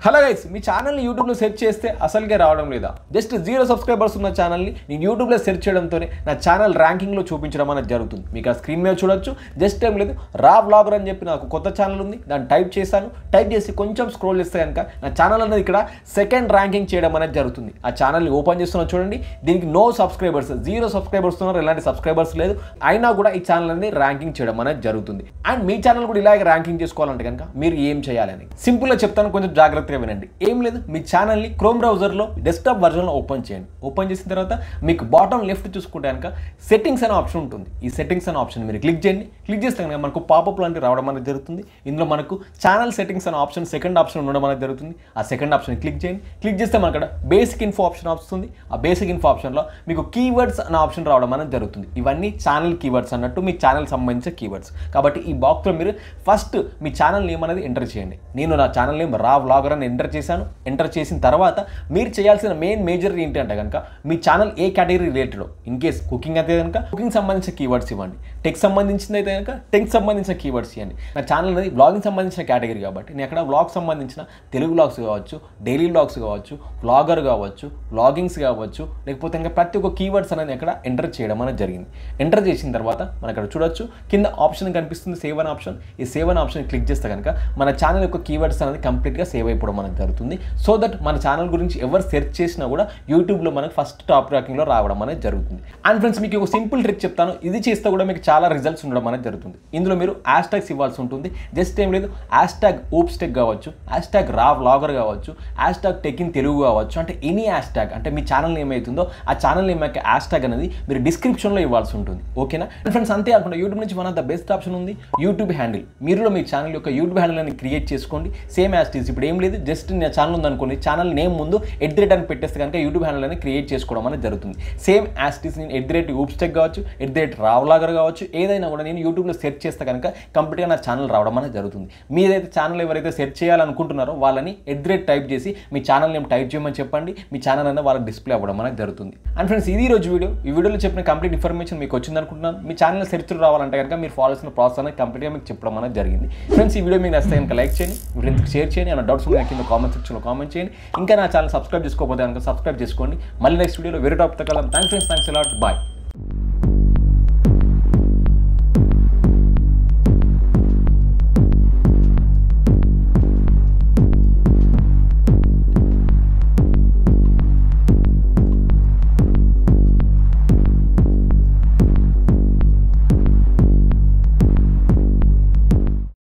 Hello guys, మీ ఛానల్ని యూట్యూబ్లో search చేస్తే అసలుకే రావడం లేదా? జస్ట్ 0 సబ్స్క్రైబర్స్ ఉన్న ఛానల్ని నేను యూట్యూబ్లో సెర్చ్ చేయడంతోనే నా ఛానల్ ర్యాంకింగ్లో చూపించడం అనేది జరుగుతుంది. మీకు ఆ స్క్రీన్ మీద చూడొచ్చు. జస్ట్ ఏం లేదు, రా వ్లాగర్ అని చెప్పి నాకు కొత్త ఛానల్ ఉంది, దాన్ని టైప్ చేశాను. టైప్ చేసి కొంచెం స్క్రోల్ చేస్తే కనుక నా ఛానల్ అనేది ఇక్కడ సెకండ్ ర్యాంకింగ్ చేయడం అనేది జరుగుతుంది. ఆ ఛానల్ని ఓపెన్ చేస్తున్నా చూడండి. దీనికి నో సబ్స్క్రైబర్స్, 0 సబ్స్క్రైబర్స్ ఉన్నారు, ఎలాంటి సబ్స్క్రైబర్స్ లేదు. అయినా కూడా ఈ ఛానల్ అనేది ర్యాంకింగ్ చేయడం అనేది జరుగుతుంది. అండ్ మీ ఛానల్ కూడా ఇలాగే ర్యాంకింగ్ చేసుకోవాలంటే కనుక మీరు ఏం చేయాలని సింపుల్గా చెప్తాను, కొంచెం జాగ్రత్తగా వినండి. ఏం లేదు, మీ ఛానల్ని క్రోమ్ బ్రౌజర్లో డెస్క్టాప్ వర్జన్లో ఓపెన్ చేయండి. ఓపెన్ చేసిన తర్వాత మీకు బాటమ్ లెఫ్ట్ చూసుకుంటే కనుక సెట్టింగ్స్ అనే ఆప్షన్ ఉంటుంది. ఈ సెట్టింగ్స్ అనే ఆప్షన్ మీరు క్లిక్ చేయండి. క్లిక్ చేస్తే కనుక మనకు పాపప్ లాంటివి రావడం అనేది జరుగుతుంది. ఇందులో మనకు ఛానల్ సెట్టింగ్స్ అనే ఆప్షన్ సెకండ్ ఆప్షన్ ఉండడం అనేది జరుగుతుంది. ఆ సెకండ్ ఆప్షన్ క్లిక్ చేయండి. క్లిక్ చేస్తే మనకు అక్కడ బేసిక్ ఇన్ఫో ఆప్షన్ వస్తుంది. ఆ బేసిక్ ఇన్ఫో ఆప్షన్లో మీకు కీవర్డ్స్ అనే ఆప్షన్ రావడం అనేది జరుగుతుంది. ఇవన్నీ ఛానల్ కీవర్డ్స్ అన్నట్టు మీ ఛానల్ సంబంధించిన కీవర్డ్స్. కాబట్టి ఈ బాక్స్లో మీరు ఫస్ట్ మీ ఛానల్ నేమ్ అనేది ఎంటర్ చేయండి. నేను నా ఛానల్ నేమ్ రా వ్లాగర్ అని ఎంటర్ చేశాను. ఎంటర్ చేసిన తర్వాత మీరు చేయాల్సిన మేజర్ ఏంటి అంటే కనుక మీ ఛానల్ ఏ category related. In case cooking అయితే కనుక కుకింగ్ సంబంధించిన కీవర్డ్స్ ఇవ్వండి. టెక్ సంబంధించింది అయితే కనుక టెక్ సంబంధించిన కీవర్డ్స్ ఇవ్వండి. నా ఛానల్ అనేది బ్లాగింగ్ సంబంధించిన కేటగిరీ కాబట్టి నేను అక్కడ బ్లాగ్ సంబంధించిన తెలుగు బ్లాగ్స్ కావచ్చు, డైలీ బ్లాగ్స్ కావచ్చు, బ్లాగర్ కావచ్చు, బ్లాగింగ్స్ కావచ్చు, లేకపోతే ఇంకా ప్రతి ఒక్క కీవర్డ్స్ అనేది అక్కడ ఎంటర్ చేయడం అనేది జరిగింది. ఎంటర్ చేసిన తర్వాత మనం అక్కడ చూడొచ్చు, కింద ఆప్షన్ కనిపిస్తుంది సేవ్ అనే ఆప్షన్. ఈ సేవ్ అనే ఆప్షన్ క్లిక్ చేస్తే కనుక మన ఛానల్ యొక్క కీవర్డ్స్ అనేది కంప్లీట్గా సేవ్ అయిపోవడం అనేది జరుగుతుంది. సో దట్ మన ఛానల్ గురించి ఎవరు సెర్చ్ చేసినా కూడా యూట్యూబ్లో మనకు ఫస్ట్ టాప్ ర్యాంకింగ్లో రావడం అనేది జరుగుతుంది. అండ్ ఫ్రెండ్స్, మీకు ఒక సింపుల్ ట్రిక్ చెప్తాను. ఇది చేస్తే కూడా మీకు చాలా రిజల్ట్స్ ఉండడం అనేది జరుగుతుంది. ఇందులో మీరు హ్యాష్ ట్యాగ్స్ ఇవ్వాల్సి ఉంటుంది. జస్ట్ ఏం లేదు, హ్యాష్ ట్యాగ్ ooopstech కావచ్చు, హ్యాష్ ట్యాగ్ రా వ్లాగర్ కావచ్చు, hash tag tech in Telugu కావచ్చు. అంటే ఎనీ హ్యాష్ ట్యాగ్, అంటే మీ ఛానల్ నేమ్ అవుతుందో ఆ ఛానల్ నేమ్ యొక్క హ్యాష్ ట్యాగ్ అనేది మీరు డిస్క్రిప్షన్లో ఇవ్వాల్సి ఉంటుంది. ఓకేనా? అండ్ ఫ్రెండ్స్, అంతేకాకుండా యూట్యూబ్ నుంచి one of the best option ఉంది, యూట్యూబ్ హ్యాండిల్. మీరు మీ ఛానల్ యొక్క యూట్యూబ్ హ్యాండిల్ అని క్రియేట్ చేసుకోండి. సేమ్ యాజ్ టీజ్. ఇప్పుడు ఏం లేదు, జస్ట్ నా ఛానల్ ఉందనుకోండి, ఛానల్ నేమ్ ముందు @ అని పెట్టేస్తే కనుక యూట్యూబ్ హ్యాండిల్ అని క్రియేట్ చేసుకోవడం అనేది జరుగుతుంది. సేమ్ యాజ్ టీజ్ నేను @ooopstech కావచ్చు, రా వ్లాగర్ కావచ్చు, ఏదైనా కూడా నేను యూట్యూబ్లో సెర్చ్ చేస్తే కనుక కంప్లీట్గా నా ఛానల్ రావడం అనేది జరుగుతుంది. మీరైతే ఛానల్ ఎవరైతే సెర్చ్ చేయాలనుకుంటున్నారో వాళ్ళని @ టైప్ చేసి మీ ఛానల్ నేమ్ టైప్ చేయమని చెప్పండి. మీ ఛానల్ అనేది వాళ్ళకి డిస్ప్లే అవ్వడం అనేది జరుగుతుంది. అండ్ ఫ్రెండ్స్, ఇది రోజు వీడియో. ఈ వీడియోలో చెప్పిన కంప్లీట్ ఇన్ఫర్మేషన్ మీకు వచ్చింది అనుకుంటున్నాను. మీ ఛానల్ సెర్చ్ రావాలంటే కనుక మీరు ఫాలో చేసిన ప్రాసెస్ అనేది కంప్లీట్గా మీకు చెప్పడం అనేది జరిగింది. ఫ్రెండ్స్, ఈ వీడియో మీకు నచ్చితే కనుక లైక్ చేయండి, మీ ఫ్రెండ్స్కి షేర్ చేయండి. ఏమైనా డౌట్స్ ఉంటే కింద కామెంట్ సెక్షన్లో కామెంట్ చేయండి. ఇంకా నా ఛానల్ సబ్స్క్రైబ్ చేసుకోకపోతే కనుక సబ్స్క్రైబ్ చేసుకోండి. మళ్ళీ నెక్స్ట్ వీడియోలో వేరే టాపిక్తో కలుద్దాం. Thanks friends, thanks a lot, bye.